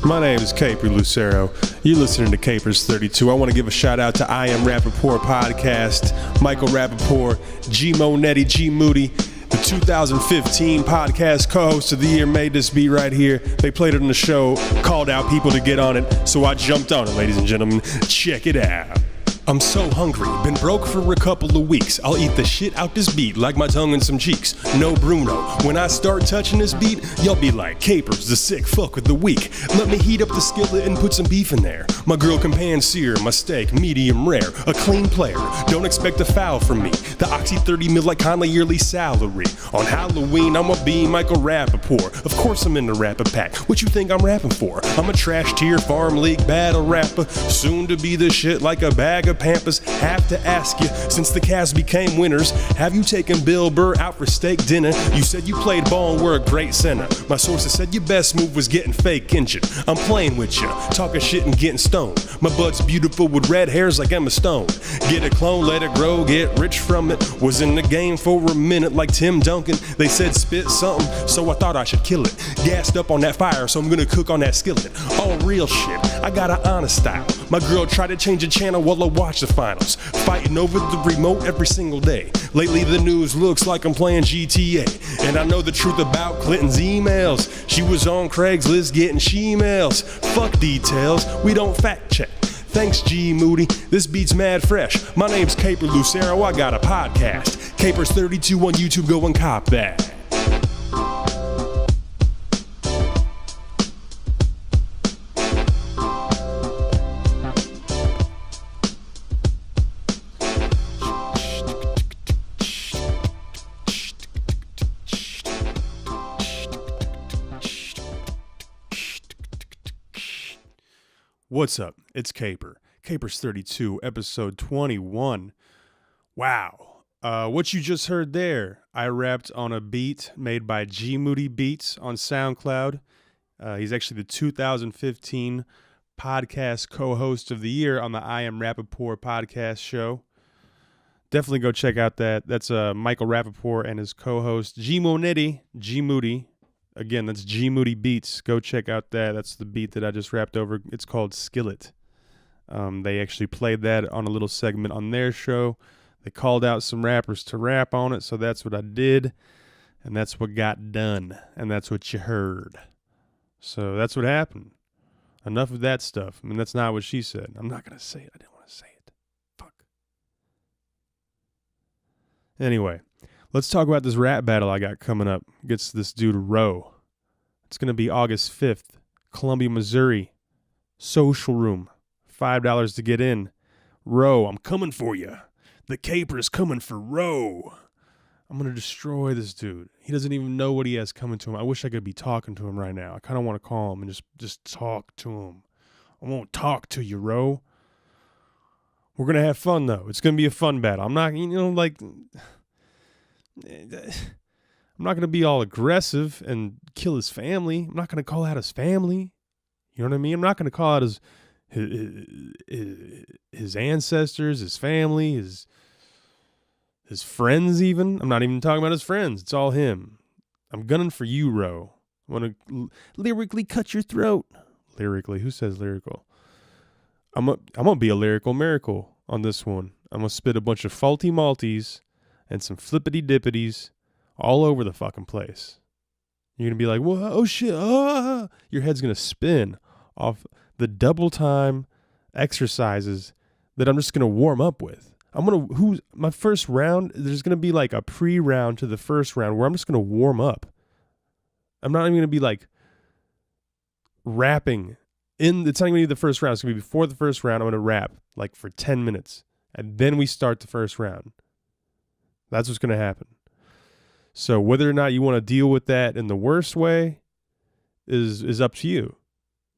My name is Kaper Lucero. You're listening to Kaper's 32. I want to give a shout out to I AM RAPPAPORT podcast, Michael Rappaport, G Moody, G Moody, the 2015 podcast co-host of the year made this beat right here. They played it on the show, called out people to get on it, so I jumped on it, ladies and gentlemen. Check it out. I'm so hungry, been broke for a couple of weeks. I'll eat the shit out this beat like my tongue and some cheeks. No Bruno, when I start touching this beat, y'all be like, Kaper's the sick fuck of the week. Let me heat up the skillet and put some beef in there. My girl can pan-sear my steak, medium rare. A clean player, don't expect a foul from me. The Oxy 30 mil like kinda yearly salary. On Halloween, I'ma be Michael Rappaport. Of course I'm in the Rapapack. What you think I'm rapping for? I'm a trash tier farm league battle rapper. Soon to be the shit like a bag of Pampas. Have to ask you, since the Cavs became winners, have you taken Bill Burr out for steak dinner? You said you played ball and were a great center. My sources said your best move was getting fake injured. I'm playing with you, talking shit and getting stoned. My butt's beautiful with red hairs like Emma Stone. Get a clone, let it grow, get rich from it. Was in the game for a minute like Tim Duncan. They said spit something, so I thought I should kill it. Gassed up on that fire, so I'm gonna cook on that skillet. All real shit, I got an honest style. My girl tried to change the channel while I watch the finals. Fighting over the remote every single day. Lately the news looks like I'm playing GTA. And I know the truth about Clinton's emails. She was on Craigslist getting she-mails. Fuck details, we don't fact check. Thanks G Moody, this beat's mad fresh. My name's Kaper Lucero, I got a podcast. Kaper's 32 on YouTube, go and cop that. What's up? It's Kaper. Kaper's 32, episode 21. Wow. What you just heard there, I rapped on a beat made by G Moody Beats on SoundCloud. He's actually the 2015 podcast co-host of the year on the I Am RAPPAPORT podcast show. Definitely go check out that. That's Michael Rappaport and his co-host G Moody. G Moody. Again, that's G Moody Beats. Go check out that. That's the beat that I just rapped over. It's called Skillet. They actually played that on a little segment on their show. They called out some rappers to rap on it, so that's what I did. And that's what got done. And that's what you heard. So that's what happened. Enough of that stuff. I mean, that's not what she said. I'm not going to say it. I didn't want to say it. Fuck. Anyway. Let's talk about this rap battle I got coming up against this dude, Ro. It's going to be August 5th, Columbia, Missouri. Social Room. $5 to get in. Ro, I'm coming for you. The Kaper is coming for Ro. I'm going to destroy this dude. He doesn't even know what he has coming to him. I wish I could be talking to him right now. I kind of want to call him and just talk to him. I won't talk to you, Ro. We're going to have fun, though. It's going to be a fun battle. I'm not, I'm not going to be all aggressive and kill his family. I'm not going to call out his family. You know what I mean? I'm not going to call out his ancestors, his family, his friends even. I'm not even talking about his friends. It's all him. I'm gunning for you, Ro. I want to lyrically cut your throat. Lyrically? Who says lyrical? I'm gonna be a lyrical miracle on this one. I'm going to spit a bunch of faulty malties and some flippity dippities all over the fucking place. You're going to be like, whoa, oh shit, ah. Your head's going to spin off the double time exercises that I'm just going to warm up with. My first round, there's going to be like a pre-round to the first round where I'm just going to warm up. I'm not even going to be like rapping. It's not going to be the first round. It's going to be before the first round. I'm going to rap like for 10 minutes. And then we start the first round. That's what's going to happen. So whether or not you want to deal with that in the worst way is up to you.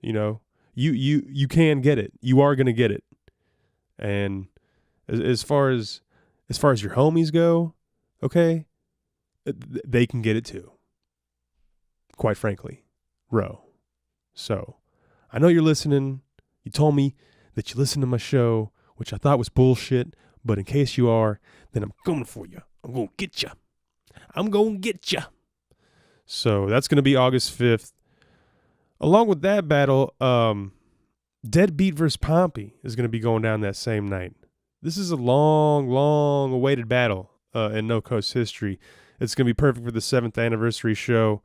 You know, you can get it. You are going to get it. And as far as your homies go, okay, they can get it too. Quite frankly, Ro. So I know you're listening. You told me that you listen to my show, which I thought was bullshit. But in case you are, then I'm coming for you. I'm going to get you. I'm going to get you. So that's going to be August 5th. Along with that battle, Deadbeat versus Pompey is going to be going down that same night. This is a long awaited battle in No Coast history. It's going to be perfect for the 7th anniversary show,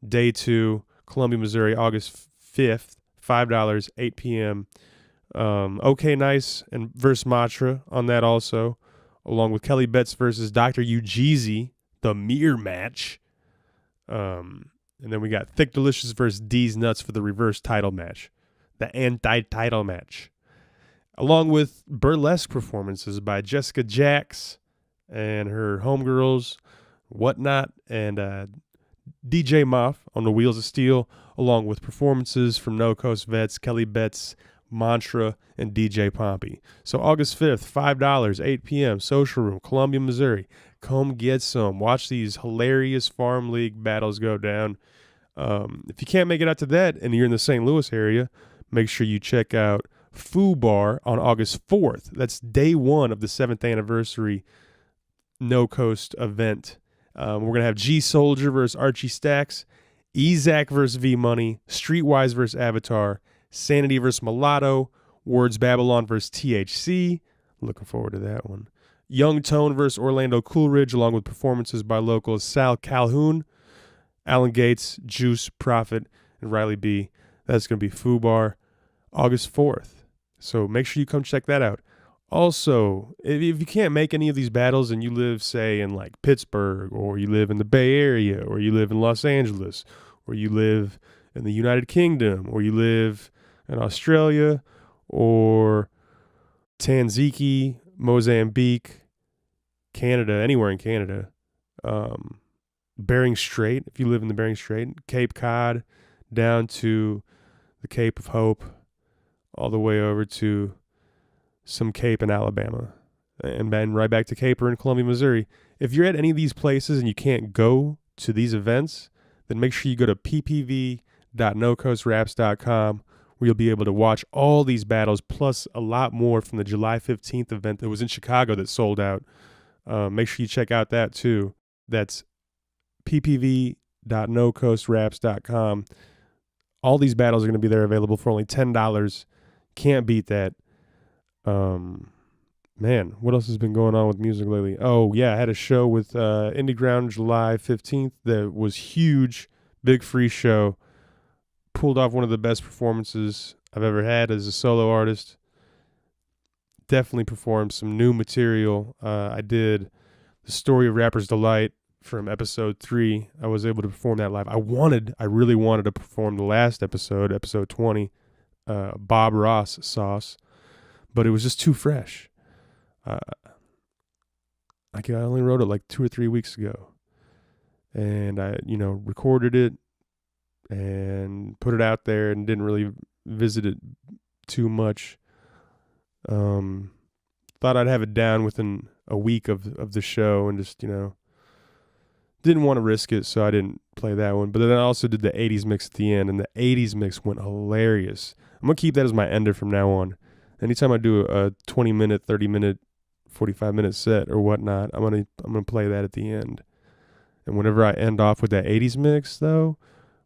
day 2, Columbia, Missouri, August 5th, $5, 8 p.m. OK Nice and versus Matra on that also, along with Kelly Betts versus Dr. Ujeezy, the mirror match. And then we got Thick Delicious versus D's Nuts for the reverse title match, the anti-title match, along with burlesque performances by Jessica Jax and her homegirls, Whatnot, and DJ Moff on the Wheels of Steel, along with performances from No Coast vets Kelly Betts, Mantra, and DJ Pompey. So August 5th, $5, 8 p.m., Social Room, Columbia, Missouri. Come get some. Watch these hilarious Farm League battles go down. If you can't make it out to that and you're in the St. Louis area, make sure you check out Foo Bar on August 4th. That's day 1 of the 7th anniversary No Coast event. We're going to have G Soldier versus Archie Stacks, Ezak versus V Money, Streetwise versus Avatar, Sanity versus Mulatto, Words Babylon versus THC. Looking forward to that one. Young Tone versus Orlando Coolidge, along with performances by locals Sal Calhoun, Alan Gates, Juice, Prophet, and Riley B. That's going to be Foo Bar, August 4th. So make sure you come check that out. Also, if you can't make any of these battles and you live, say, in like Pittsburgh, or you live in the Bay Area, or you live in Los Angeles, or you live in the United Kingdom, or you live in Australia, or Tanzania, Mozambique, Canada, anywhere in Canada, Bering Strait, if you live in the Bering Strait, Cape Cod, down to the Cape of Hope, all the way over to some Cape in Alabama, and then right back to Kaper in Columbia, Missouri. If you're at any of these places and you can't go to these events, then make sure you go to ppv.nocoastraps.com, where you'll be able to watch all these battles, plus a lot more from the July 15th event that was in Chicago that sold out. Make sure you check out that too. That's ppv.nocoastraps.com. All these battles are going to be there available for only $10. Can't beat that. Man, what else has been going on with music lately? Oh, yeah, I had a show with IndyGround July 15th that was huge. Big free show. Pulled off one of the best performances I've ever had as a solo artist. Definitely performed some new material. I did The Story of Rapper's Delight from episode 3. I was able to perform that live. I really wanted to perform the last episode 20, Bob Ross Sauce, but it was just too fresh. I only wrote it like 2 or 3 weeks ago, and I, recorded it and put it out there and didn't really visit it too much. Thought I'd have it down within a week of the show, and just, didn't want to risk it, so I didn't play that one. But then I also did the 80s mix at the end, and the 80s mix went hilarious. I'm going to keep that as my ender from now on. Anytime I do a 20-minute, 30-minute, 45-minute set or whatnot, I'm gonna play that at the end. And whenever I end off with that 80s mix, though,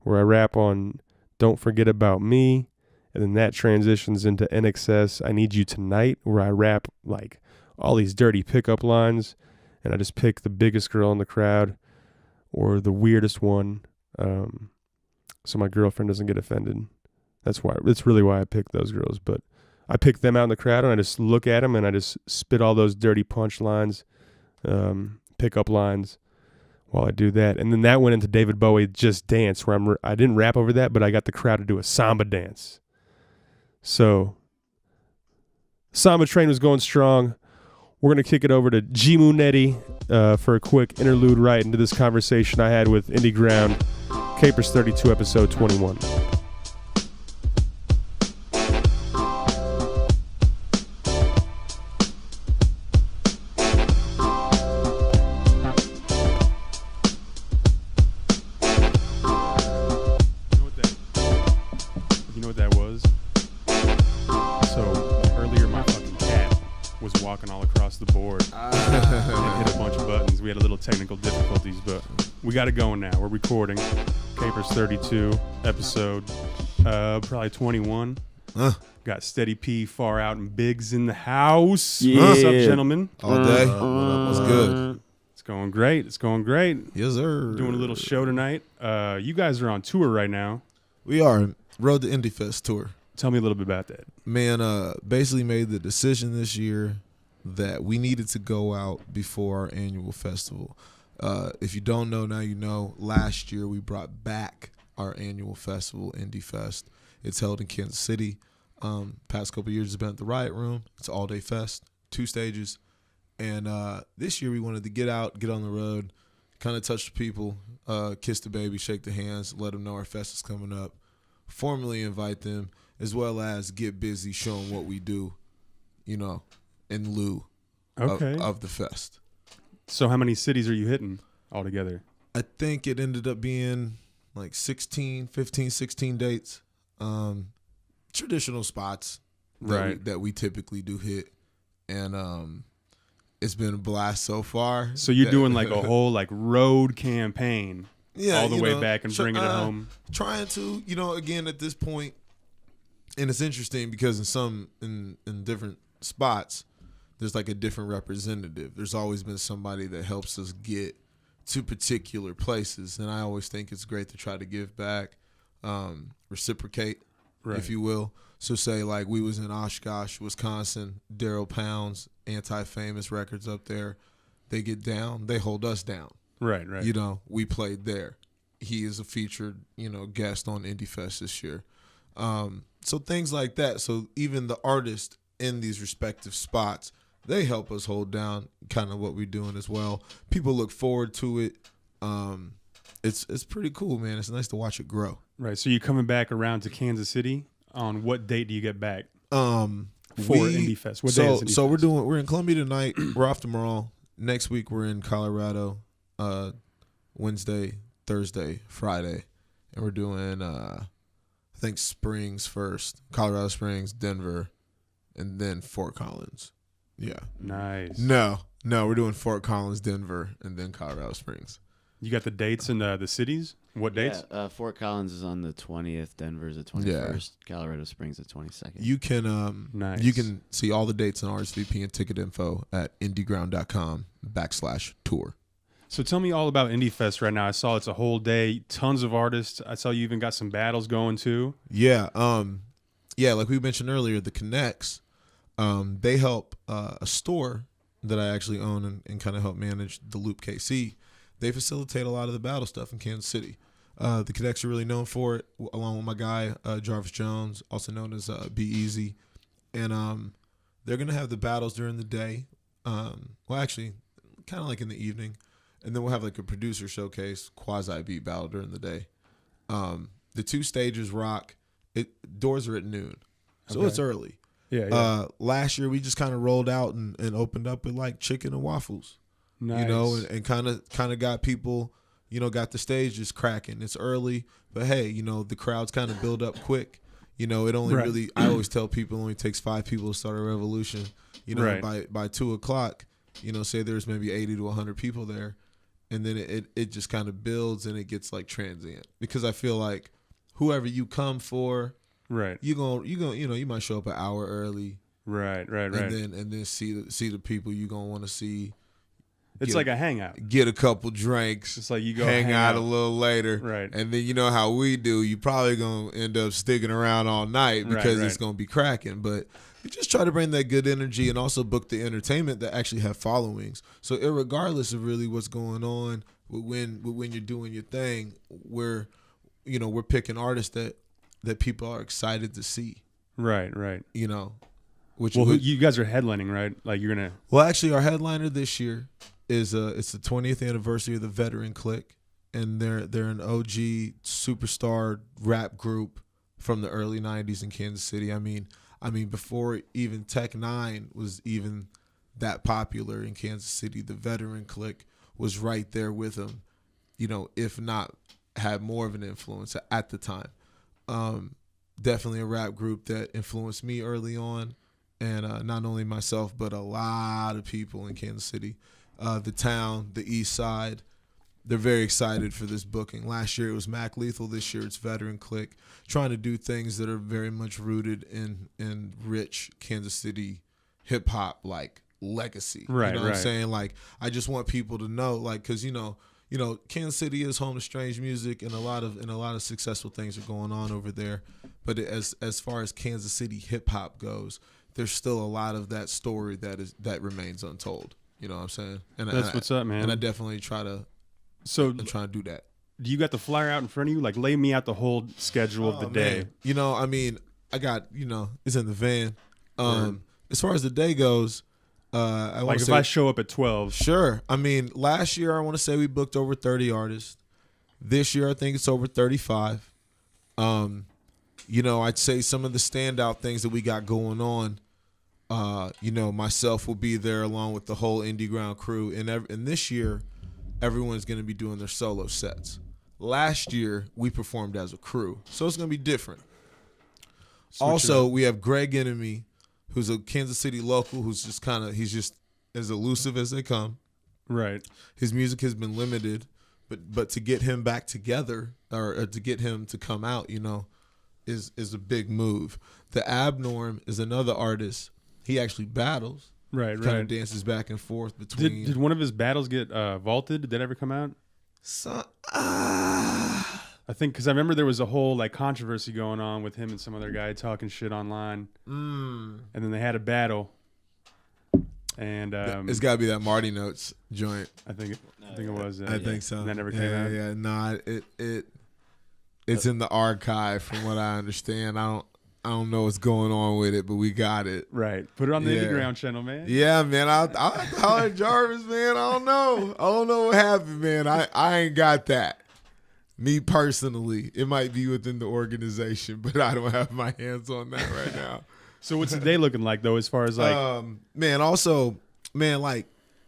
where I rap on Don't Forget About Me, and then that transitions into NXS, I Need You Tonight, where I rap like all these dirty pickup lines, and I just pick the biggest girl in the crowd or the weirdest one, so my girlfriend doesn't get offended. That's really why I pick those girls. But I pick them out in the crowd, and I just look at them, and I just spit all those dirty punch lines, pickup lines while I do that. And then that went into David Bowie Just Dance, where I didn't rap over that, but I got the crowd to do a samba dance. So Samba Train was going strong. We're going to kick it over to G Moody for a quick interlude right into this conversation I had with IndyGround, Capers 32, episode 21. Got it going now. We're recording Capers 32, episode Probably 21. Got Steddy P, Farout and Biggs in the house. Yeah. What's up, gentlemen? All day. What's good? It's going great. It's going great. Yes, sir. Doing a little show tonight. You guys are on tour right now. We are. Road to INDYFEST tour. Tell me a little bit about that. Man, basically made the decision this year that we needed to go out before our annual festival. If you don't know, now you know. Last year we brought back our annual festival, INDYFEST. It's held in Kansas City. Past couple of years it's been at the Riot Room. It's all day fest, 2 stages. And this year we wanted to get out, get on the road, kind of touch the people, kiss the baby, shake the hands, let them know our fest is coming up, formally invite them, as well as get busy showing what we do, you know, in lieu of the fest. So how many cities are you hitting altogether? I think it ended up being like 15, 16 dates. Traditional spots that we typically do hit. And it's been a blast so far. So you're doing like a whole like road campaign all the way back and bringing it home? Trying to, again, at this point, and it's interesting because in different spots, there's like a different representative. There's always been somebody that helps us get to particular places. And I always think it's great to try to give back, reciprocate, if you will. So say like we was in Oshkosh, Wisconsin, Daryl Pound's Anti-Famous Records up there. They get down, they hold us down. Right. We played there. He is a featured, guest on INDYFEST this year. So things like that. So even the artists in these respective spots, they help us hold down kind of what we're doing as well. People look forward to it. It's pretty cool, man. It's nice to watch it grow. Right. So you're coming back around to Kansas City. On what date do you get back for INDYFEST? What day is INDYFEST? So we're in Columbia tonight. We're off tomorrow. Next week we're in Colorado, Wednesday, Thursday, Friday, and we're doing I think Springs first, Colorado Springs, Denver, and then Fort Collins. Yeah. Nice. No, we're doing Fort Collins, Denver, and then Colorado Springs. You got the dates and the cities? What dates? Yeah, Fort Collins is on the 20th. Denver's the 21st. Colorado Springs the 22nd. You can nice. You can see all the dates and RSVP and ticket info at IndyGround.com/tour. So tell me all about INDYFEST right now. I saw it's a whole day, tons of artists. I saw you even got some battles going too. Yeah. Like we mentioned earlier, the Connects, they help a store that I actually own and kind of help manage, the Loop KC. They facilitate a lot of the battle stuff in Kansas City. The Connects are really known for it, along with my guy, Jarvis Jones, also known as Be Easy. And they're going to have the battles during the day. Actually, kind of like in the evening. And then we'll have like a producer showcase, quasi-beat battle during the day. The 2 stages rock. Doors are at noon. So it's early. Yeah. Last year, we just kind of rolled out and opened up with like chicken and waffles. Nice. And kind of got people, got the stages cracking. It's early, but hey, the crowds kind of build up quick. It only really, I always tell people, it only takes 5 people to start a revolution. By 2 o'clock, say there's maybe 80 to 100 people there, and then it just kind of builds and it gets like transient, because I feel like whoever you come for, right, you might show up an hour early, right, and then see the people you gonna want to see. It's like a hangout. Get a couple drinks. It's like you go hang out a little later. Right. And then you know how we do. You probably going to end up sticking around all night because it's going to be cracking. But you just try to bring that good energy and also book the entertainment that actually have followings. So irregardless of really what's going on when you're doing your thing, we're picking artists that people are excited to see. Right. You guys are headlining, right? Like you're going to. Well, actually, our headliner this year it's the 20th anniversary of the Veteran Clique, and they're an OG superstar rap group from the early 90s in Kansas City. I mean before even Tech 9 was even that popular in Kansas City, the Veteran Clique was right there with them, if not had more of an influence at the time. Definitely a rap group that influenced me early on, and not only myself but a lot of people in Kansas City. The town, the east side, they're very excited for this booking. Last year it was Mac Lethal. This year it's Veteran Click, trying to do things that are very much rooted in rich Kansas City hip hop like legacy. Right, you know what right. I'm saying? Like, I just want people to know, like, because you know, Kansas City is home to strange music, and a lot of successful things are going on over there. But as far as Kansas City hip hop goes, there's still a lot of that story that remains untold. You know what I'm saying? And That's what's up, man. And I definitely try to do that. Do you got the flyer out in front of you? Like, lay me out the whole schedule of the day. Man. You know, I mean, I got, it's in the van. As far as the day goes, I want to say, if I show up at 12. Sure. I mean, last year I want to say we booked over 30 artists. This year I think it's over 35. I'd say some of the standout things that we got going on. Myself will be there along with the whole IndyGround crew, and this year, everyone's going to be doing their solo sets. Last year, we performed as a crew, so it's going to be different. Also, we have Greg Enemy, who's a Kansas City local, who's he's just as elusive as they come. Right. His music has been limited, but to get him back together, or to get him to come out, is a big move. The Abnorm is another artist. He actually battles. Right, kind of dances back and forth between. Did one of his battles get vaulted? Did that ever come out? I think because I remember there was a whole like controversy going on with him and some other guy talking shit online, and then they had a battle. And it's got to be that Marty Notes joint. I think it was. I think so. And that never came out. Yeah, no, it's in the archive from what I understand. I don't know what's going on with it, but we got it. Right. Put it on the IndyGround channel, man. Yeah, man. I'll holler at Jarvis, man. I don't know what happened, man. I ain't got that. Me personally. It might be within the organization, but I don't have my hands on that right now. So what's the day looking like, though, as far as like...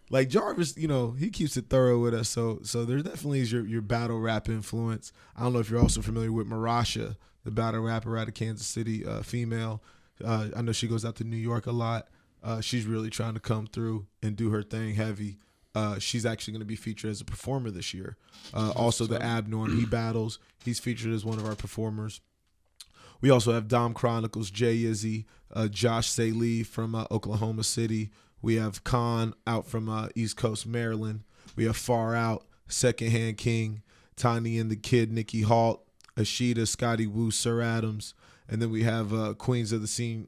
like Jarvis, he keeps it thorough with us. So there definitely is your battle rap influence. I don't know if you're also familiar with Marasha, the battle rapper out of Kansas City, female. I know she goes out to New York a lot. She's really trying to come through and do her thing heavy. She's actually going to be featured as a performer this year. Also, the Abnorm, he battles. He's featured as one of our performers. We also have Dom Chronicles, Jay Izzy, Josh Saleh from Oklahoma City. We have Khan out from East Coast Maryland. We have Far Out, Secondhand King, Tiny and the Kid, Nikki Halt, Ashita, Scotty Wu, Sir Adams. And then we have Queens of the Scene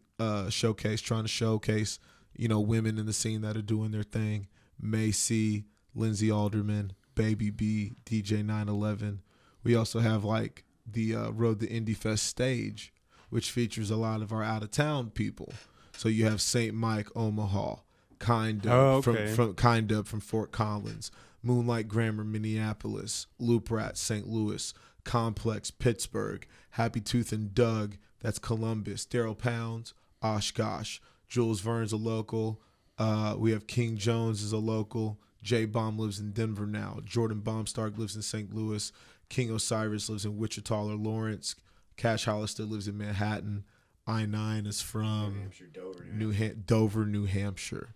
showcase, trying to showcase, women in the scene that are doing their thing. Macy, Lindsay Alderman, Baby B, DJ 911. We also have like the Road to IndyFest stage, which features a lot of our out-of-town people. So you have St. Mike, Omaha, from Fort Collins, Moonlight Grammar, Minneapolis, Loop Rat, St. Louis, Complex, Pittsburgh, Happy Tooth and Doug, that's Columbus, Daryl Pounds, Oshkosh, Jules Verne's a local. We have King Jones is a local. J Bomb lives in Denver now. Jordan Bombstark lives in St. Louis. King Osiris lives in Wichita or Lawrence. Cash Hollister lives in Manhattan. I-9 is from Dover, New Hampshire.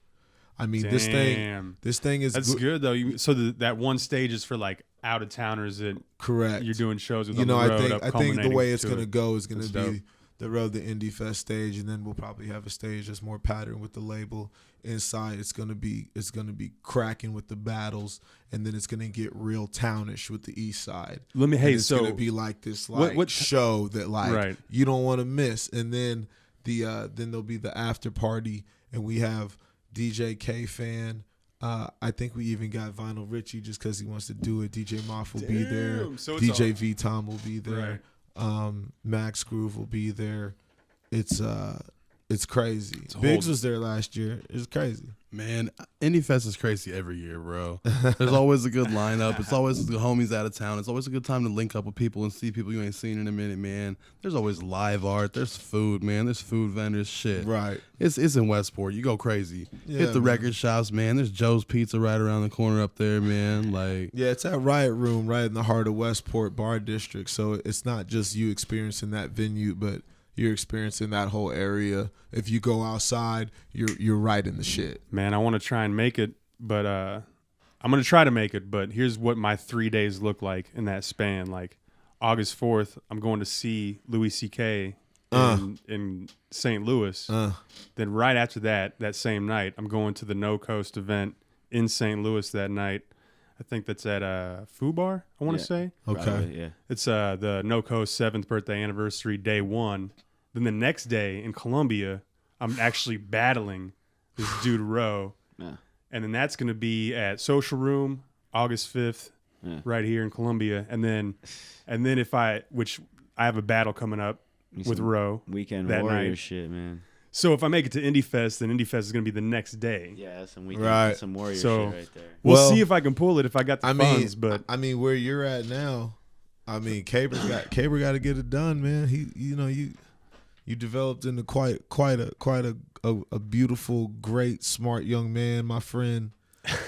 I mean, this thing is... That's good, though. So that one stage is for, like, out-of-towners that... Correct. You're doing shows with on the road. I think the way it's going to go is going to be dope. The Road to IndyFest stage, and then we'll probably have a stage that's more patterned with the label. Inside, it's gonna be cracking with the battles, and then it's gonna get real townish with the East Side. It's gonna be like this show that you don't want to miss, and then then there'll be the after party, and we have DJ K Fan. I think we even got Vinyl Richie just because he wants to do it. DJ Moff will be there. So DJ V Tom will be there. Right. Max Groove will be there. It's crazy. Biggs was there last year. It's crazy. Man, IndyFest is crazy every year, bro. There's always a good lineup. It's always the homies out of town. It's always a good time to link up with people and see people you ain't seen in a minute, man. There's always live art. There's food, man. There's food vendors, shit. Right. It's in Westport. You go crazy. Yeah, hit the man. record shops, man. There's Joe's Pizza right around the corner up there, man. Like, Yeah, it's at Riot Room right in the heart of Westport Bar District. So it's not just you experiencing that venue, but you're experiencing that whole area. If you go outside, you're right in the shit. Man, I want to try and make it, but I I'm gonna try to make it, but here's what my 3 days look like in that span. Like August 4th, I'm going to see Louis C.K. in St. Louis. Then right after that same night, I'm going to the No Coast event in St. Louis that night. I think that's at Foo Bar, I want to say. Okay. Probably, yeah. It's the No Coast 7th birthday anniversary, day 1. Then the next day in Columbia, I'm actually battling this dude Roe. Yeah. And then that's going to be at Social Room, August 5th, right here in Columbia. And then which I have a battle coming up with Roe. Weekend that warrior night. shit, man. So if I make it to INDYFEST, then INDYFEST is going to be the next day. Yeah, that's some weekend, some warrior shit right there. We'll see if I can pull it if I got the funds. But I mean, where you're at now, I mean, Kaper got to get it done, man. You developed into quite a beautiful, great, smart young man, my friend,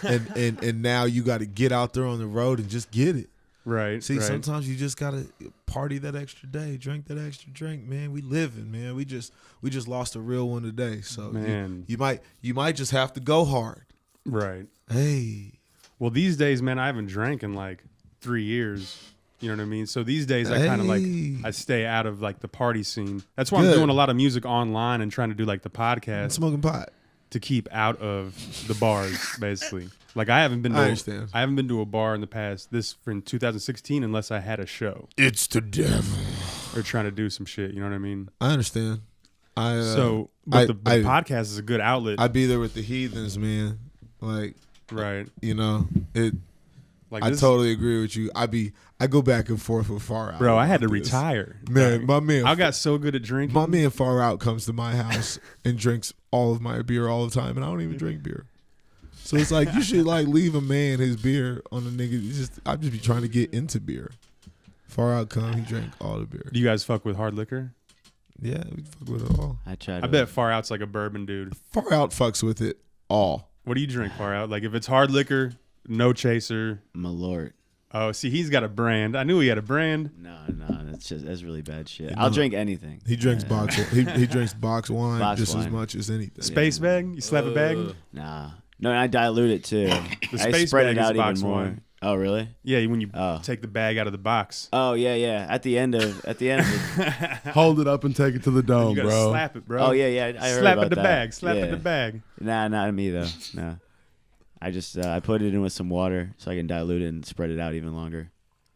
and now you got to get out there on the road and just get it. Right. See, sometimes you just gotta party that extra day, drink that extra drink, man. We living, man. We just lost a real one today, so man, you might just have to go hard. Right. Hey. Well, these days, man, I haven't drank in like 3 years. You know what I mean? So these days, I kind of like I stay out of like the party scene. That's why I'm doing a lot of music online and trying to do like the podcast, smoking pot, to keep out of the bars, basically. Like I haven't been to a bar in the past in 2016 unless I had a show. It's the devil. Or trying to do some shit, you know what I mean? I understand. The podcast is a good outlet. I'd be there with the heathens, man. Like, right. You know, I totally agree with you. I go back and forth with Far Out. Bro, I had to retire. Man, my man. I got so good at drinking. My man Far Out comes to my house and drinks all of my beer all the time, and I don't even drink beer. So it's like you should like leave a man his beer on a nigga. I just be trying to get into beer. Far Out come, he drank all the beer. Do you guys fuck with hard liquor? Yeah, we fuck with it all. I bet Far Out's like a bourbon dude. Far Out fucks with it all. What do you drink, Far Out? Like if it's hard liquor, no chaser. Malort. Oh, see, he's got a brand. I knew he had a brand. No, that's really bad shit. I'll drink anything. He drinks box. He drinks box wine as much as anything. Space bag? You slap a bag? Nah. No, I dilute it too. The space spread bag it out is even box more. wine. Oh, really? Yeah, when you take the bag out of the box. Oh, yeah. At the end of it. Hold it up and take it to the dome, you gotta bro. slap it, bro. Oh, yeah. I heard slap about at the that. bag. Slap yeah. at the bag. Nah, not me though. No. I just I put it in with some water so I can dilute it and spread it out even longer.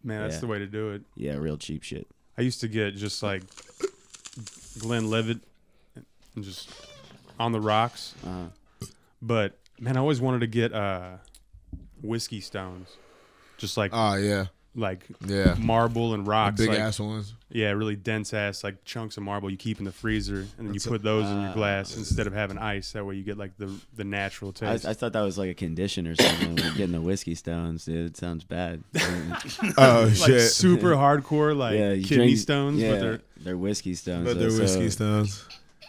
Man, that's the way to do it. Yeah, real cheap shit. I used to get just like Glenlivet and just on the rocks. But man, I always wanted to get whiskey stones, just like marble and rocks, big like, ass ones. Yeah, really dense ass like chunks of marble you keep in the freezer, and then you put those in your glass instead of having ice. That way you get like the natural taste. I thought that was like a condition or something. Getting the whiskey stones, dude. It sounds bad. Oh like shit! Super hardcore, like kidney stones. Yeah, but they're whiskey stones. But they're whiskey stones.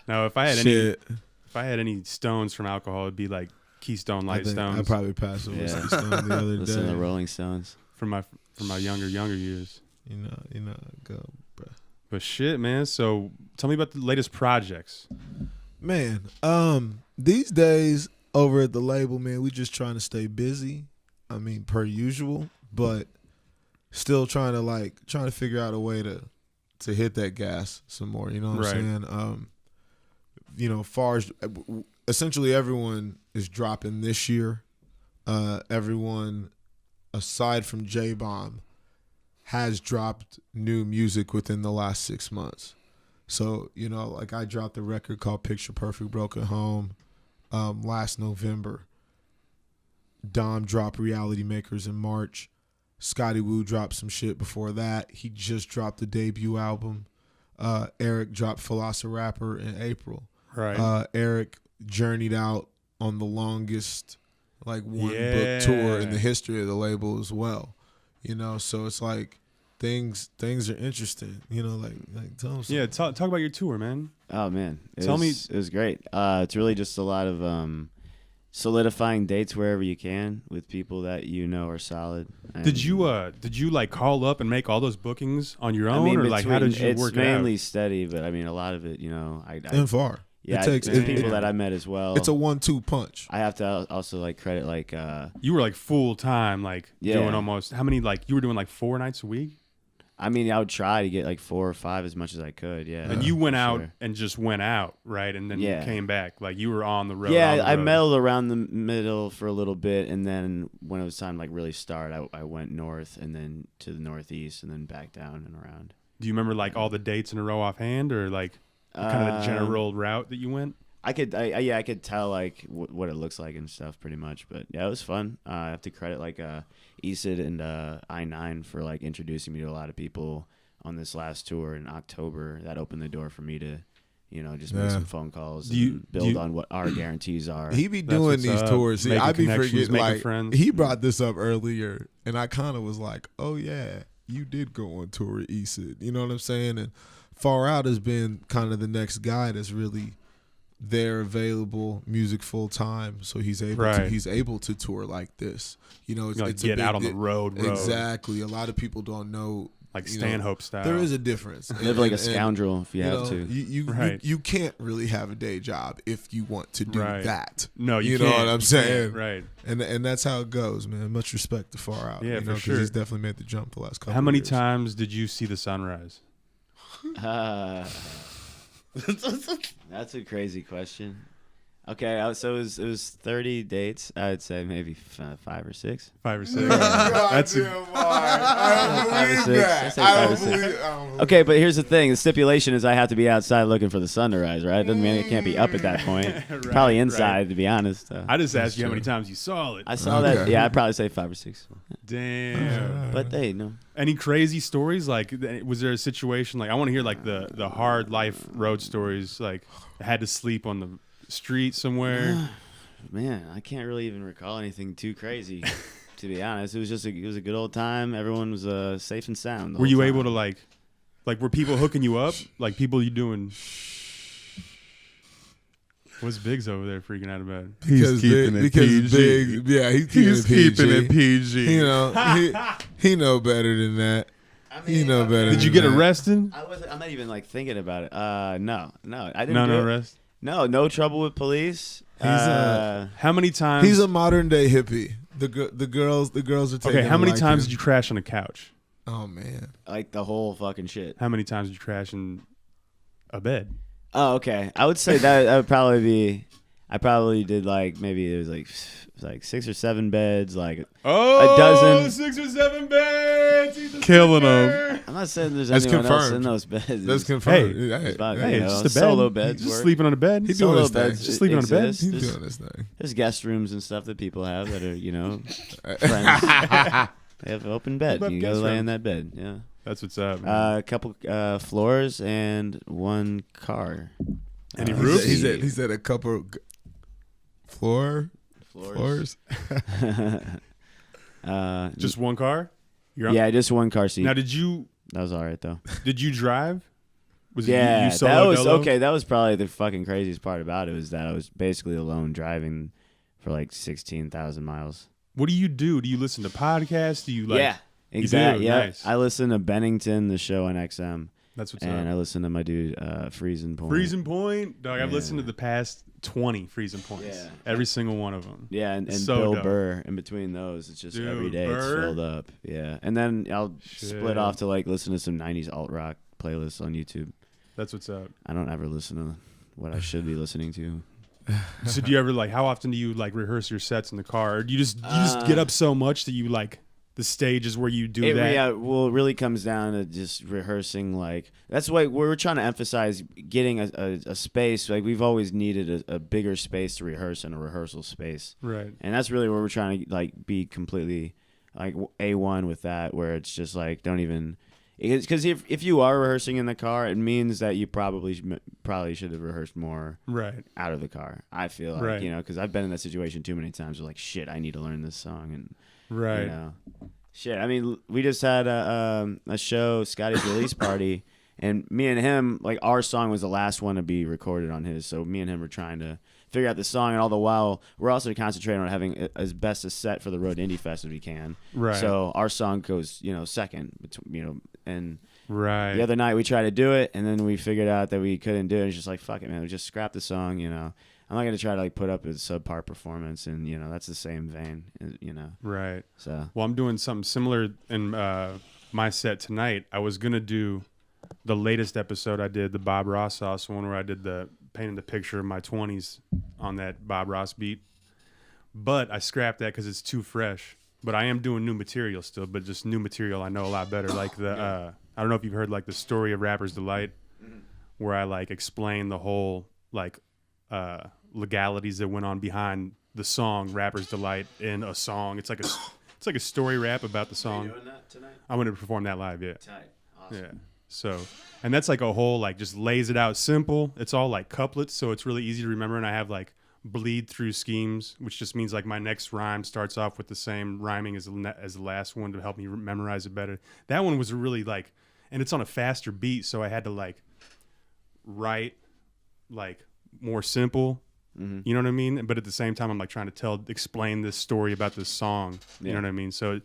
Now, if I had any stones from alcohol, it'd be like Keystone Light Stones. I probably passed a whiskey stone the other day. Listen to the Rolling Stones from my younger years. You know, go, bro. But shit, man. So tell me about the latest projects. Man, these days over at the label, man, we just trying to stay busy. I mean, per usual, but still trying to figure out a way to hit that gas some more. You know what I'm saying? You know, far as essentially everyone is dropping this year. Everyone aside from J-Bomb has dropped new music within the last 6 months. So, you know, like I dropped a record called Picture Perfect Broken Home last November. Dom dropped Reality Makers in March. Scotty Wu dropped some shit before that. He just dropped the debut album. Eric dropped Philosopher Rapper in April. Right. Eric journeyed out on the longest book tour in the history of the label as well. You know, so it's like things are interesting. You know, like tell them something. Yeah, talk about your tour, man. Oh man, it was great. It's really just a lot of solidifying dates wherever you can with people that you know are solid. And did you like call up and make all those bookings on your own, or like how did you work it out? It's mainly Steady, but I mean a lot of it, you know, and Far. Yeah, takes there's people that I met as well. It's a 1-2 punch. I have to also like credit like You were like full time, like Yeah. doing almost how many? Like you were doing like 4 nights a week, I mean, I would try to get like 4 or 5 as much as I could. Yeah, and you went for out sure. and just went out, right? And then Yeah. you came back, like you were on the road. Yeah, on the I road. meddled around the middle for a little bit, and then when it was time to like really start, I went north and then to the northeast and then back down and around. Do you remember like all the dates in a row offhand, or like kind of the general route that you went? I could tell like what it looks like and stuff pretty much, but yeah, it was fun. I have to credit like ESID and I-9 for like introducing me to a lot of people on this last tour in October. That opened the door for me to, just make some phone calls and build on what our guarantees are. He be doing these tours. See, I be forgetting. Like friends. he brought this up earlier, and I kind of was like, "Oh yeah, you did go on tour with ESID." You know what I'm saying? And Farout has been kind of the next guy that's really there, available, music full time, so he's able to tour like this. It's, like it's get a big out on the road. Exactly. A lot of people don't know. Like Stanhope style. There is a difference. Live like a scoundrel if you have to. You can't really have a day job if you want to do that. No, you know can't. what I'm saying? Right. And that's how it goes, man. Much respect to Farout. Yeah, for sure. He's definitely made the jump the last couple. How many years. times did you see the sunrise? That's a crazy question. Okay, so it was 30 dates. I would say maybe 5 or 6. 5 or 6. That's Okay, but here's the thing: the stipulation is I have to be outside looking for the sun to rise. Right? Doesn't mean I can't be up at that point. Probably inside, to be honest. I just asked you how many times you saw it. I saw that. Yeah, I'd probably say 5 or 6. Damn. But hey, no. Any crazy stories? Like, was there a situation? Like, I want to hear like the hard life road stories. Like, I had to sleep on the street somewhere. Man, I can't really even recall anything too crazy. To be honest, it was a good old time. Everyone was safe and sound. Were you able to like were people hooking you up? Like people you doing? What's Biggs over there freaking out about? He's keeping it PG. He's keeping it PG. He know better than that. He know better. Did you get arrested? I'm not even like thinking about it. No, I didn't. No arrest. No trouble with police. How many times? He's a modern day hippie. The girls are taking. Okay, how many times did you crash on a couch? Oh man, like the whole fucking shit. How many times did you crash in a bed? Oh, okay. I would say that would probably be. I probably did like maybe it was like 6 or 7 beds, like a dozen. 6 or 7 beds. Killing them. I'm not saying there's That's anyone else confirmed. in those beds. That's confirmed. Hey, Hey, it's just a bed. Solo beds. He's just work. sleeping on a bed. He's doing Solo his thing. beds Just sleeping on a bed. exist. He's doing his thing. There's guest rooms and stuff that people have that are friends. They have an open bed. What about You go guest lay in rooms? that bed. Yeah. That's what's up. A couple floors and 1 car. Any roofs? He said a couple floors. Just 1 car? Yeah, just 1 car seat. Now, did you That was all right though. did you drive? Was it Yeah, you that solo was dolo? okay. That was probably the fucking craziest part about it was that I was basically alone driving for like 16,000 miles. What do? Do you listen to podcasts? Do you like? Yeah, exactly. Yeah, Nice. I listen to Bennington, the show on XM, That's what's and up. I listen to my dude Freezing Point. Freezing Point, dog. I've Yeah. listened to the past 20 Freezing Points. Yeah. Every single one of them. Yeah, and So Bill dope. Burr. In between those, it's just Dude, every day it's Burr? filled up. Yeah, and then I'll Shit. split off to like listen to some '90s alt rock playlists on YouTube. That's what's up. I don't ever listen to what I should be listening to. So do you ever like? How often do you like rehearse your sets in the car? Or do you just get up so much that you like the stage is where you do It that? it really comes down to just rehearsing. Like that's why we're trying to emphasize getting a space. Like we've always needed a bigger space to rehearse in a rehearsal space, Right. and that's really where we're trying to like be completely like A1 with that. Where it's just like don't even. Because if you are rehearsing in the car, it means that you probably should have rehearsed more Right. out of the car. I feel like, Right. because I've been in that situation too many times. Where like, shit, I need to learn this song, and Right. you know, shit. I mean, we just had a show, Scotty's release party, and me and him, like our song was the last one to be recorded on his. So me and him were trying to figure out the song, and all the while we're also concentrating on having as best a set for the road to INDYFEST as we can. Right. So our song goes, second, and Right. The other night we tried to do it, and then we figured out that we couldn't do it. It's just like, fuck it, man. We just scrap the song, you know. I'm not going to try to like put up a subpar performance, and, you know, that's the same vein, you know. Right. So. Well, I'm doing something similar in my set tonight. I was going to do the latest episode I did, the Bob Ross sauce one, where I did the painted the picture of my 20s on that Bob Ross beat. But I scrapped that because it's too fresh. But I am doing new material still, but just new material I know a lot better. Like the I don't know if you've heard like the story of Rapper's Delight, where I like explain the whole like legalities that went on behind the song Rapper's Delight in a song. It's like a story rap about the song. Are you doing that tonight? I'm going to perform that live, yeah. Tight. Awesome. Yeah. So, and that's like a whole, like, just lays it out simple. It's all like couplets, so it's really easy to remember. And I have like bleed through schemes, which just means like my next rhyme starts off with the same rhyming as the last one to help me memorize it better. That one was really like, and it's on a faster beat, so I had to like write like more simple. You know what I mean? But at the same time, I'm like trying to explain this story about this song. You know what I mean? So.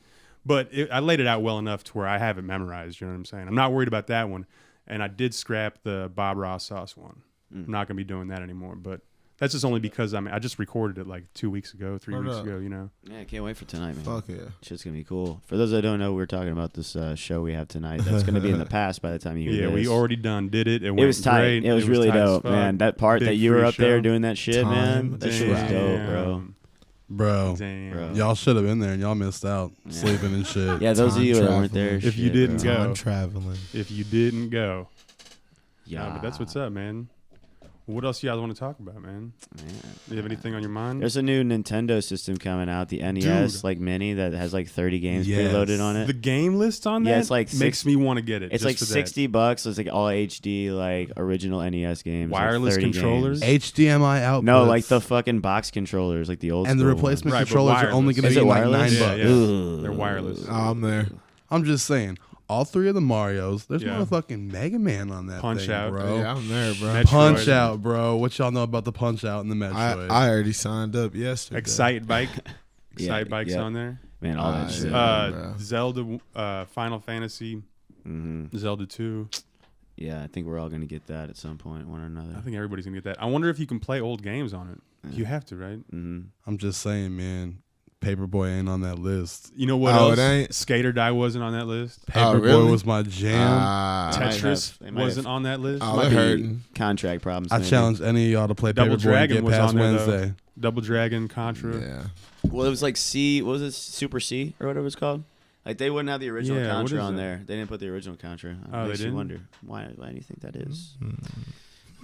But I laid it out well enough to where I have it memorized. You know what I'm saying? I'm not worried about that one. And I did scrap the Bob Ross sauce one. I'm not going to be doing that anymore. But that's just only because I just recorded it like 2 weeks ago, 3 weeks ago, you know? Yeah, I can't wait for tonight, man. Fuck yeah. Shit's going to be cool. For those that don't know, we're talking about this show we have tonight. That's going to be in the past by the time you hear Yeah, this. we already did it. It was tight. great. It was really tight as dope, fuck. man. That part Big that you were free up there show. doing that shit, man. That shit was dope, bro. Bro, Damn. y'all should have been there and y'all missed out sleeping and shit. Yeah, those of you that Time weren't there. If you shit, didn't bro. go. Time traveling. If you didn't go. Yeah. But that's what's up, man. What else you guys want to talk about, man? Do you have anything on your mind? There's a new Nintendo system coming out, the NES Dude. like mini that has like 30 games Yes. preloaded on it. The game list on that Yeah, it's like makes me want to get it. It's just like for that. $60. It's like all HD, like original NES games. like Wireless 30 controllers? games. HDMI outputs. No, like the fucking box controllers, like the old and the school replacement Right, but controllers are only wireless. going to Is be it like wireless? $9. Yeah, ones. yeah. Ugh. They're wireless. I'm there. I'm just saying, all three of the Marios, there's Yeah. motherfucking Mega Man on that Punch thing, Out. bro. Yeah, I'm there, bro. Metroid. Punch Out, bro. What y'all know about the Punch Out and the Metroid? I already signed up yesterday. Excite Bike. Yeah, Excite Bike's yeah. on there. Man, all that Ah, shit. yeah. bro. Zelda, Final Fantasy, Zelda 2. Yeah, I think we're all gonna get that at some point, one or another. I think everybody's going to get that. I wonder if you can play old games on it. You have to, right? I'm just saying, man. Paperboy ain't on that list. You know what Oh, else? it ain't? Skater Die wasn't on that list. Paperboy really? was my jam. They might Tetris have- they might wasn't have- on that list. Oh, Might they're be hurting. contract problems. I maybe. challenge any of y'all to play Double Paperboy Dragon and get was past on there, though. Wednesday. Double Dragon, Contra. Yeah. Well, it was like C. What was it? Super C or whatever it's called. Like they wouldn't have the original Yeah, what Contra is on that? there. They didn't put the original Contra. Oh, they Makes you didn't? wonder why. Why do you think that is?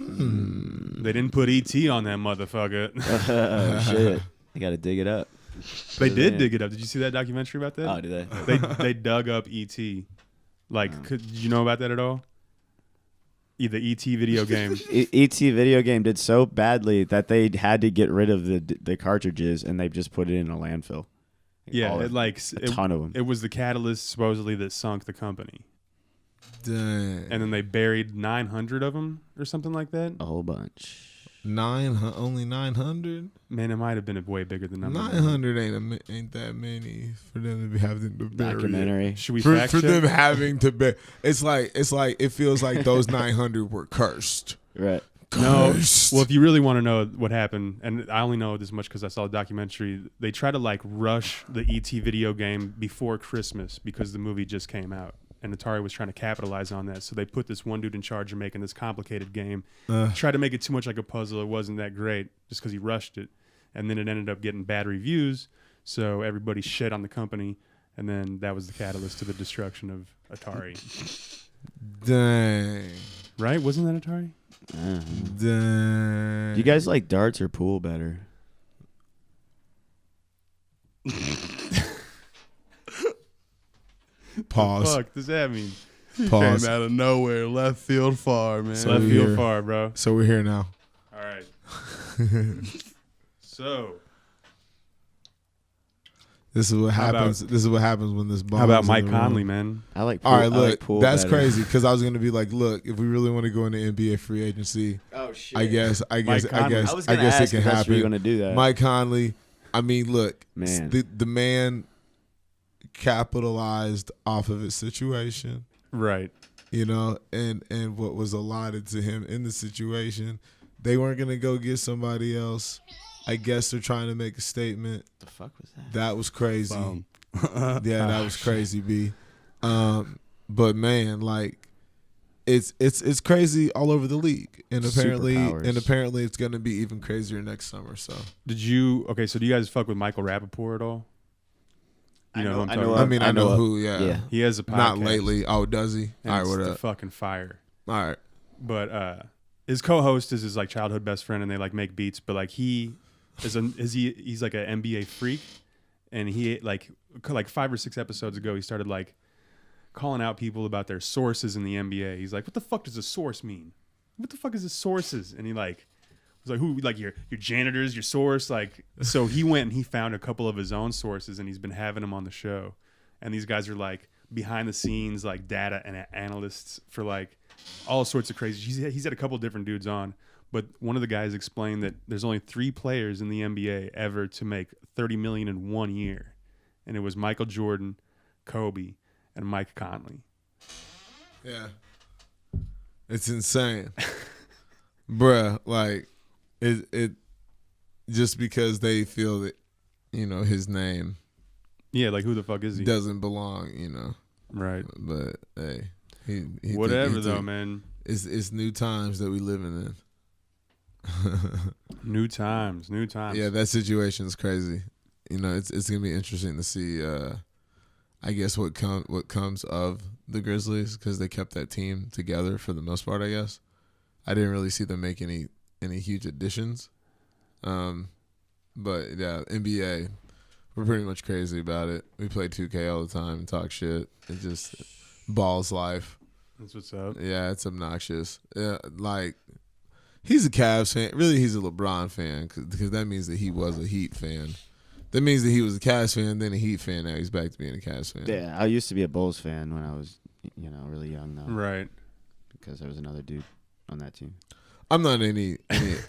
They didn't put ET on that motherfucker. Oh shit! I gotta dig it up. They did Yeah. dig it up. Did you see that documentary about that? Oh, did they? They dug up ET. Like, did you know about that at all? The ET video game. ET video game did so badly that they had to get rid of the cartridges and they just put it in a landfill. Yeah, All it of- like a ton of them. It was the catalyst supposedly that sunk the company, Dang. and then they buried 900 of them or something like that. A whole bunch. Only 900? Man, it might have been a way bigger than number. 900 ain't that many for them to be having to bury. Documentary. Should we For fact check? them having to bury. It's like it feels like those 900 were cursed. Right. No. Cursed. Well, if you really want to know what happened, and I only know this much because I saw a documentary, they try to like rush the ET video game before Christmas because the movie just came out. And Atari was trying to capitalize on that. So they put this one dude in charge of making this complicated game. Tried to make it too much like a puzzle. It wasn't that great just because he rushed it. And then it ended up getting bad reviews. So everybody shit on the company. And then that was the catalyst to the destruction of Atari. Dang. Right? Wasn't that Atari? Dang. Do you guys like darts or pool better? Pause. Fuck, does that mean? Pause. Came out of nowhere, left field far, man. So Left we field here. far, bro. So we're here now. All right. So, This is what How about- happens. This is what happens when this bomb. how about is in Mike the room. Conley, man? I like pool. All right, I like look, pool that's better. crazy because I was gonna be like, look, if we really want to go into NBA free agency, Oh shit. I guess Conley. I was I gonna guess ask it can if that's where you're happen. gonna do that. Mike Conley, I mean, look, Man. the man capitalized off of his situation. Right. you know, and what was allotted to him in the situation. They weren't gonna go get somebody else. I guess they're trying to make a statement. The fuck was that? That was crazy. Boom. Yeah, that was crazy, B. But man, like it's crazy all over the league, and apparently Superpowers. it's gonna be even crazier next summer. So So do you guys fuck with Michael Rappaport at all? You know who I'm talking about? I mean, I know who. Yeah. He has a podcast. Not lately. Oh, does he? And All right, it's what the up? fucking fire. All right. But his co-host is his like childhood best friend, and they like make beats. But like he's like an NBA freak, and he like 5 or 6 episodes ago he started like calling out people about their sources in the NBA. He's like, "What the fuck does a source mean? What the fuck is a sources?" And he like was like, "Who like your janitors, your source?" Like, so he went and he found a couple of his own sources, and he's been having them on the show. And these guys are like behind the scenes like data and analysts for like all sorts of crazy. He's had a couple different dudes on, but one of the guys explained that there's only 3 players in the NBA ever to make $30 million in 1 year, and it was Michael Jordan, Kobe, and Mike Conley. Yeah. It's insane. Bruh, like it just because they feel that, you know, his name Yeah, like who the fuck is he? doesn't belong, you know. Right. But hey, he Whatever though, man. It's new times that we living in. New times. Yeah, that situation's crazy. You know, it's gonna be interesting to see. I guess what comes of the Grizzlies, because they kept that team together for the most part. I guess I didn't really see them make any huge additions. But yeah, NBA, we're pretty much crazy about it. We play 2K all the time and talk shit. It just balls life. That's what's up. Yeah, it's obnoxious. Yeah, like he's a Cavs fan. Really, he's a LeBron fan because that means that he was a Heat fan. That means that he was a Cavs fan, then a Heat fan. Now he's back to being a Cavs fan. Yeah, I used to be a Bulls fan when I was, really young though. Right. Because there was another dude on that team. I'm not any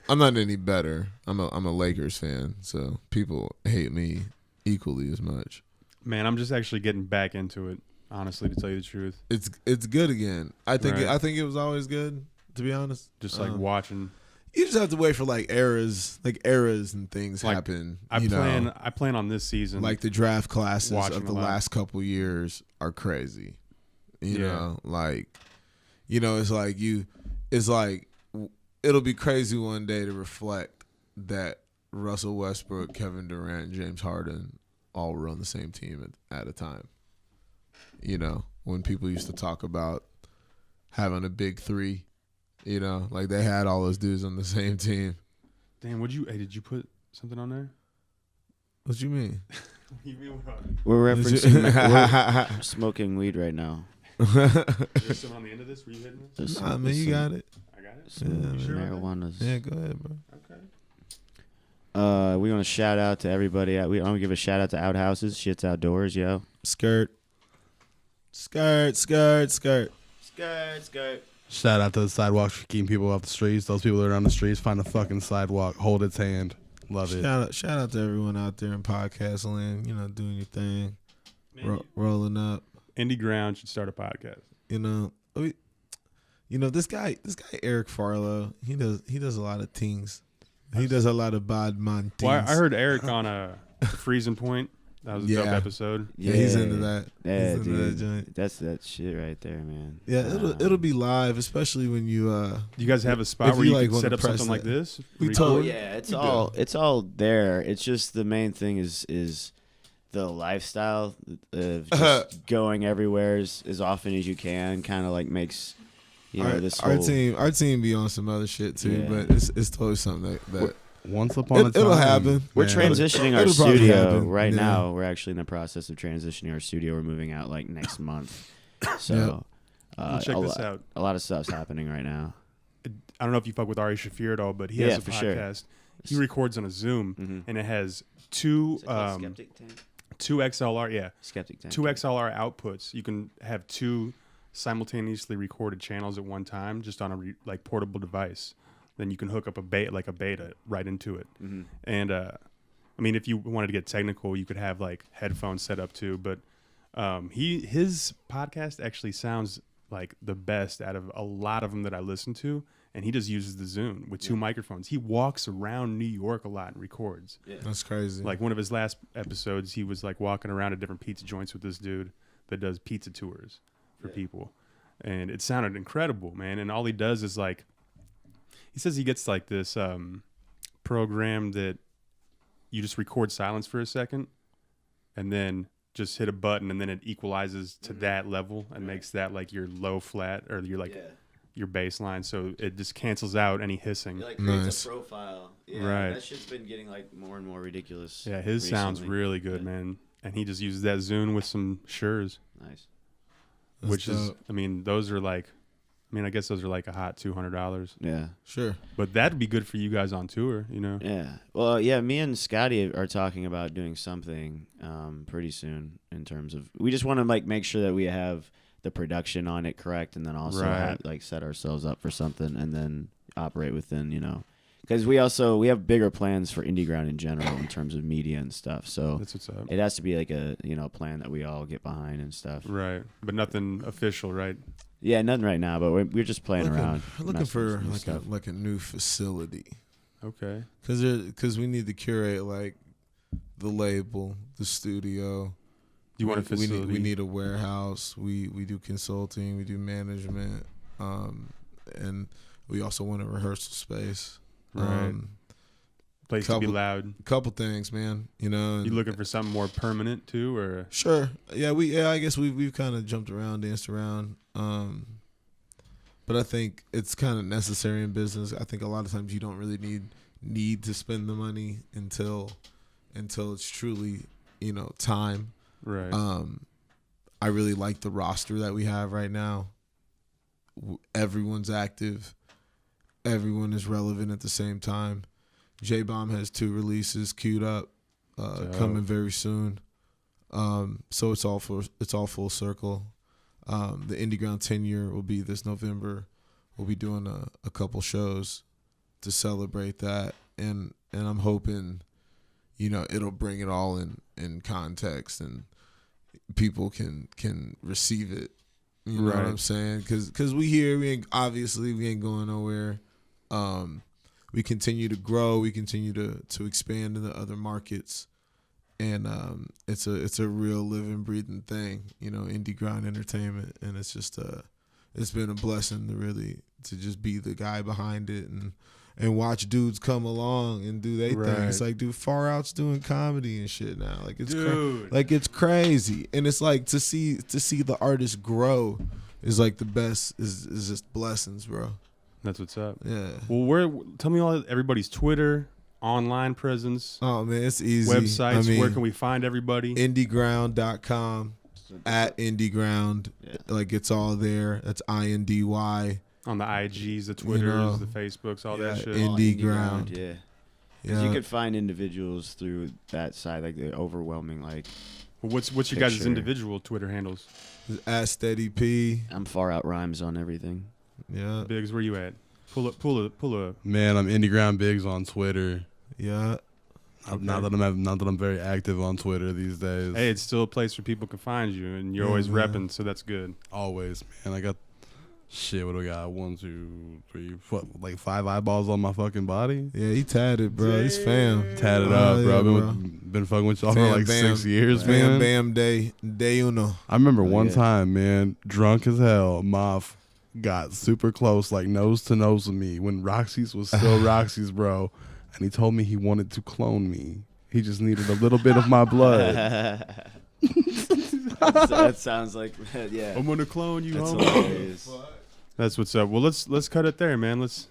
I'm not any better. I'm a Lakers fan, so people hate me equally as much. Man, I'm just actually getting back into it, honestly, to tell you the truth. It's good again. I think Right. it was always good, to be honest. Just like watching. You just have to wait for like eras and things Like, happen. I plan on this season. Like the draft classes Watching of the a lot. last couple years are crazy. You Yeah. know, like, it's like it'll be crazy one day to reflect that Russell Westbrook, Kevin Durant, James Harden all were on the same team at a time. You know, when people used to talk about having a big 3, you know, like they had all those dudes on the same team. Damn, did you put something on there? What you mean? We're referencing we're smoking weed right now. Is there something on the end of this? Were you hitting this? Just Nah, man, you got it. I got it. some Yeah, You sure about that? marijuana's. Yeah, go ahead, bro. Okay. We want to shout out to everybody. I want to give a shout out to Outhouses. Shit's outdoors, yo. Skirt. Skirt, skirt. Shout out to the sidewalks for keeping people off the streets. Those people that are on the streets, find a fucking sidewalk, hold its hand. Love it. Shout out to everyone out there in podcast land, you know, doing your thing, rolling up. IndyGround should start a podcast. You know, this guy Eric Farlow, he does a lot of things. He does a lot of bad man things. Well, I heard Eric on Freezing Point. That was a dope episode. Yeah, he's into that. Yeah, he's into dude. that joint. That's that shit right there, man. Yeah, it'll be live, especially when you You guys have a spot if where you, you like, can wanna set up press something like that. this? We Record? told- Yeah, We it's all there. It's just the main thing is the lifestyle of just going everywhere as often as you can. Kind of like makes this our whole team be on some other shit too, Yeah. but it's totally something that Once upon a time. it'll happen. We're man. transitioning our It'll probably studio happen, right yeah. now. We're actually in the process of transitioning our studio. We're moving out like next month. So Well, check this out. a lot of stuff's happening right now. I don't know if you fuck with Ari Shafir at all, but he Yeah, has a for sure. podcast. He records on a Zoom, Mhm. and it has two XLR, Skeptic Tank. two XLR outputs. You can have 2 simultaneously recorded channels at one time, just on a portable device. Then you can hook up a beta right into it. Mm-hmm. And I mean, if you wanted to get technical, you could have like headphones set up too. But his podcast actually sounds like the best out of a lot of them that I listen to. And he just uses the Zune with 2 microphones. He walks around New York a lot and records. Yeah. That's crazy. Like one of his last episodes, he was like walking around at different pizza joints with this dude that does pizza tours for people. And it sounded incredible, man. And all he does is like, he says he gets like this program that you just record silence for a second and then just hit a button and then it equalizes to that level and makes that like your low flat or your like your bass line. So it just cancels out any hissing. It like creates a profile. Yeah, right. That shit's been getting like more and more ridiculous. Yeah, his sounds really good, man. And he just uses that Zune with some Sures. Nice. Which is, I mean, those are like, I mean, I guess those are like a hot $200. Yeah. Sure. But that'd be good for you guys on tour, you know? Yeah. Well, yeah, me and Scotty are talking about doing something pretty soon in terms of, we just want to like make sure that we have the production on it correct and then also have, like set ourselves up for something and then operate within, you know. Because we have bigger plans for IndyGround in general in terms of media and stuff. So that's what's up. It has to be like a, you know, plan that we all get behind and stuff. Right. But nothing official, right? Yeah, nothing right now, but we're just playing around. Looking for like a new facility. Okay. Because we need to curate like the label, the studio. You want a facility? We need a warehouse. We do consulting. We do management. And we also want a rehearsal space. Right. Place to be loud. A couple things, man. You know. You looking for something more permanent too, or? Sure. Yeah. I guess we've kind of jumped around, danced around. But I think it's kind of necessary in business. I think a lot of times you don't really need to spend the money until it's truly, you know, time. Right. I really like the roster that we have right now. Everyone's active. Everyone is relevant at the same time. J-Bomb has 2 releases queued up, coming very soon. So it's all full circle. The IndyGround 10-year will be this November. We'll be doing a couple shows to celebrate that, and I'm hoping, you know, it'll bring it all in context and people can receive it. You know what I'm saying? Because we ain't going nowhere. We continue to grow. We continue to expand into other markets. And it's a real living, breathing thing, you know, IndyGround Entertainment, and it's just it's been a blessing to just be the guy behind it and watch dudes come along and do their thing. It's like, dude, Farout's doing comedy and shit now. Like it's crazy, and it's like to see the artist grow is like the best. Is just blessings, bro. That's what's up. Yeah. Well, tell me everybody's Twitter. Online presence. Oh man, it's easy. Websites. I mean, where can we find everybody? IndyGround.com at IndyGround. Yeah. Like it's all there. That's INDY. On the IGs, the Twitters, you know, the Facebooks, all that shit. IndyGround. Yeah. Because you could find individuals through that side, like the overwhelming, like. Well, what's your guys' individual Twitter handles? At Steddy P. I'm Farout Rhymes on everything. Yeah. Biggs, where you at? Pull up. Man, I'm IndyGround Biggs on Twitter. Yeah. Okay. Not that I'm very active on Twitter these days. Hey, it's still a place where people can find you, and you're always repping, so that's good. Always, man. I got shit. What do I got? 1, 2, 3, 4, like 5 eyeballs on my fucking body. Yeah, he tatted, bro. He's fam. Tatted up, bro. Yeah, been fucking with y'all for like 6 years, man. Bam, day uno. I remember one time, man, drunk as hell, Moff got super close, like nose to nose with me when Roxy's was still Roxy's, bro. And he told me he wanted to clone me. He just needed a little bit of my blood. That sounds like, yeah. I'm gonna clone you, That's homie. hilarious. That's what's up. Well, let's cut it there, man. Let's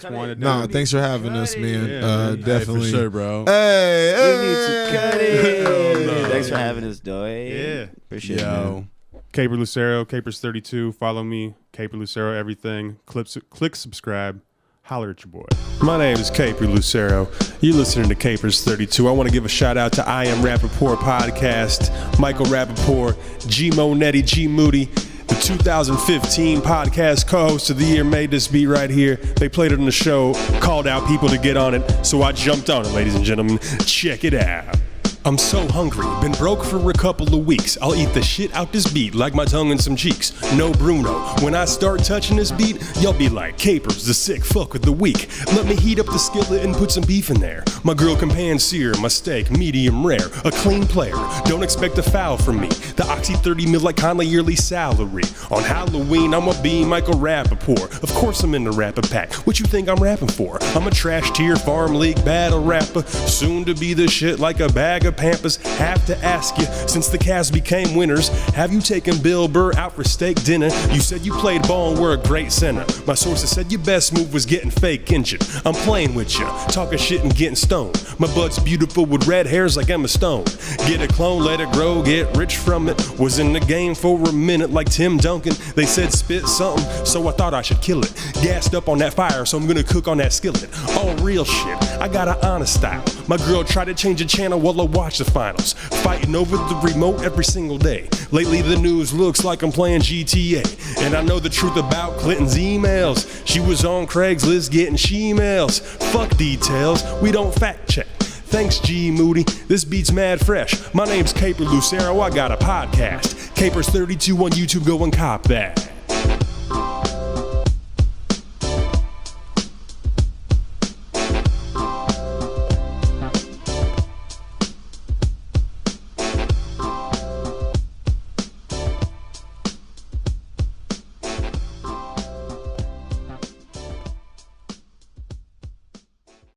wind it down. No, thanks for having us, man. Yeah, definitely. Hey, for sure, bro. Hey, You need to cut it. Thanks for having us, Doy. Yeah. Appreciate it, man. Kaper Lucero, Capers 32. Follow me, Kaper Lucero, everything. Click subscribe. Holler at your boy. My name is Kaper Lucero. You're listening to Capers 32. I want to give a shout out to I AM RAPPAPORT podcast, Michael Rappaport, G Moody, G Moody, the 2015 podcast co-host of the year made this beat right here. They played it on the show, called out people to get on it, so I jumped on it, ladies and gentlemen. Check it out. I'm so hungry, been broke for a couple of weeks. I'll eat the shit out this beat like my tongue and some cheeks. No Bruno, when I start touching this beat, y'all be like, Kaper's the sick fuck of the week. Let me heat up the skillet and put some beef in there. My girl can pan sear my steak, medium rare. A clean player, don't expect a foul from me. The Oxy 30 mil like Conley yearly salary. On Halloween, I'ma be Michael Rappaport. Of course I'm in the Rapapack. What you think I'm rapping for? I'm a trash tier farm league battle rapper. Soon to be the shit like a bag of Pampers. Have to ask you, since the Cavs became winners, have you taken Bill Burr out for steak dinner? You said you played ball and were a great center. My sources said your best move was getting fake injured. I'm playing with you, talking shit and getting stoned. My butt's beautiful with red hairs like Emma Stone. Get a clone, let it grow, get rich from it. Was in the game for a minute like Tim Duncan. They said spit something, so I thought I should kill it. Gassed up on that fire, so I'm gonna cook on that skillet. All real shit, I got an honest style. My girl tried to change the channel while I watched the finals. Fighting over the remote every single day. Lately the news looks like I'm playing GTA. And I know the truth about Clinton's emails. She was on Craigslist getting she-mails. Fuck details, we don't fact check. Thanks G Moody, this beat's mad fresh. My name's Kaper Lucero, I got a podcast. Kaper's 32 on YouTube, go and cop that.